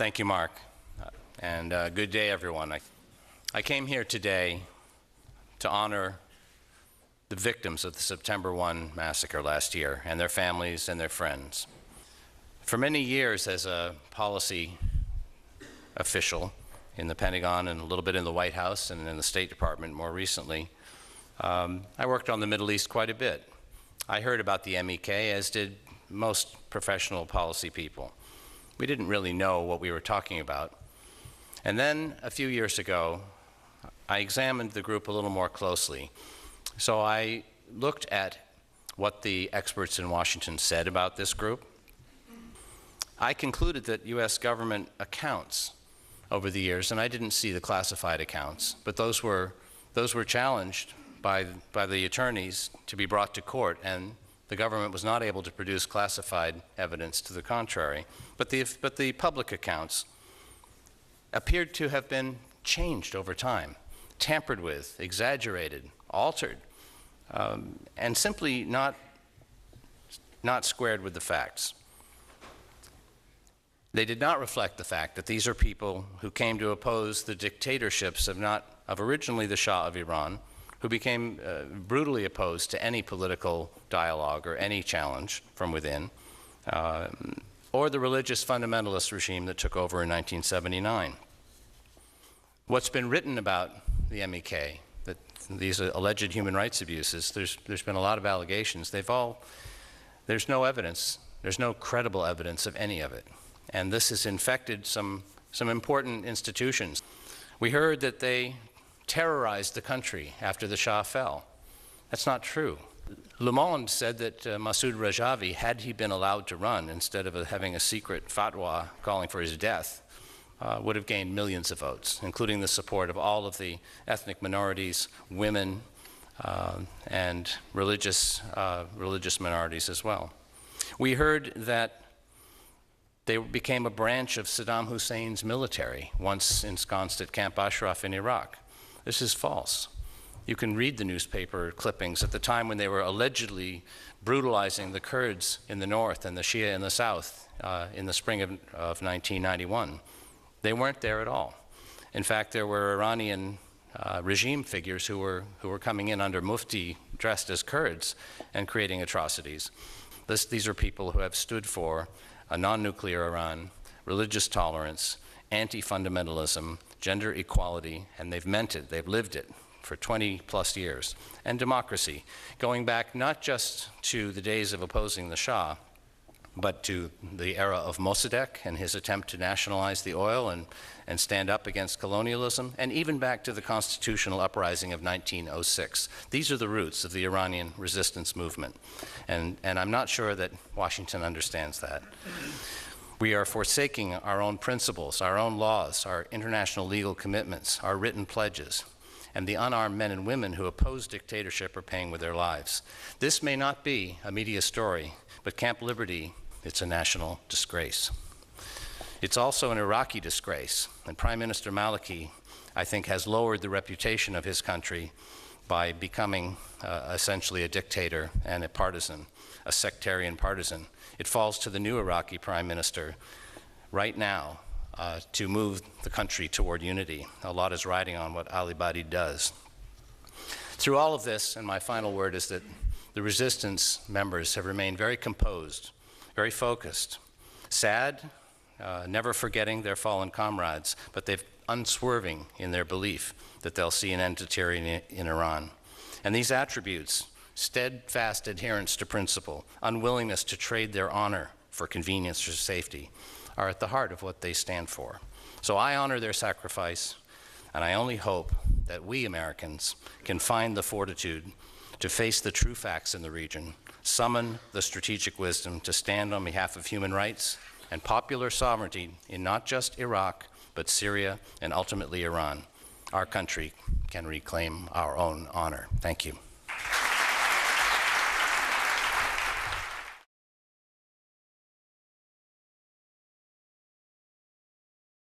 Thank you, Mark. And good day, everyone. I came here today to honor the victims of the September 1 massacre last year and their families and their friends. For many years as a policy official in the Pentagon and a little bit in the White House and in the State Department more recently, I worked on the Middle East quite a bit. I heard about the MEK, as did most professional policy people. We didn't really know what we were talking about. And then a few years ago, I examined the group a little more closely. So I looked at what the experts in Washington said about this group. I concluded that US government accounts over the years, and I didn't see the classified accounts, but those were challenged by the attorneys to be brought to court, and the government was not able to produce classified evidence to the contrary. But the public accounts appeared to have been changed over time, tampered with, exaggerated, altered, and simply not squared with the facts. They did not reflect the fact that these are people who came to oppose the dictatorships of originally the Shah of Iran, who became brutally opposed to any political dialogue or any challenge from within, or the religious fundamentalist regime that took over in 1979. What's been written about the MEK, that these alleged human rights abuses, there's been a lot of allegations. There's no evidence, there's no credible evidence of any of it. And this has infected some important institutions. We heard that they terrorized the country after the Shah fell. That's not true. Le Monde said that Masoud Rajavi, had he been allowed to run instead of having a secret fatwa calling for his death, would have gained millions of votes, including the support of all of the ethnic minorities, women, and religious minorities as well. We heard that they became a branch of Saddam Hussein's military, once ensconced at Camp Ashraf in Iraq. This is false. You can read the newspaper clippings at the time when they were allegedly brutalizing the Kurds in the north and the Shia in the south in the spring of 1991. They weren't there at all. In fact, there were Iranian regime figures who were coming in under Mufti dressed as Kurds and creating atrocities. These are people who have stood for a non-nuclear Iran, religious tolerance, anti-fundamentalism, gender equality, and they've meant it, they've lived it for 20+ years, and democracy, going back not just to the days of opposing the Shah, but to the era of Mossadegh and his attempt to nationalize the oil and stand up against colonialism, and even back to the constitutional uprising of 1906. These are the roots of the Iranian resistance movement, and I'm not sure that Washington understands that. We are forsaking our own principles, our own laws, our international legal commitments, our written pledges, and the unarmed men and women who oppose dictatorship are paying with their lives. This may not be a media story, but Camp Liberty, it's a national disgrace. It's also an Iraqi disgrace, and Prime Minister Maliki, I think, has lowered the reputation of his country by becoming essentially a dictator and a partisan, a sectarian partisan. It falls to the new Iraqi Prime Minister right now to move the country toward unity. A lot is riding on what Ali Badi does. Through all of this, and my final word is that the resistance members have remained very composed, very focused, sad, never forgetting their fallen comrades, but they're unswerving in their belief that they'll see an end to tyranny in Iran. And these attributes, steadfast adherence to principle, unwillingness to trade their honor for convenience or safety, are at the heart of what they stand for. So I honor their sacrifice, and I only hope that we Americans can find the fortitude to face the true facts in the region, summon the strategic wisdom to stand on behalf of human rights and popular sovereignty in not just Iraq, but Syria and ultimately Iran. Our country can reclaim our own honor. Thank you.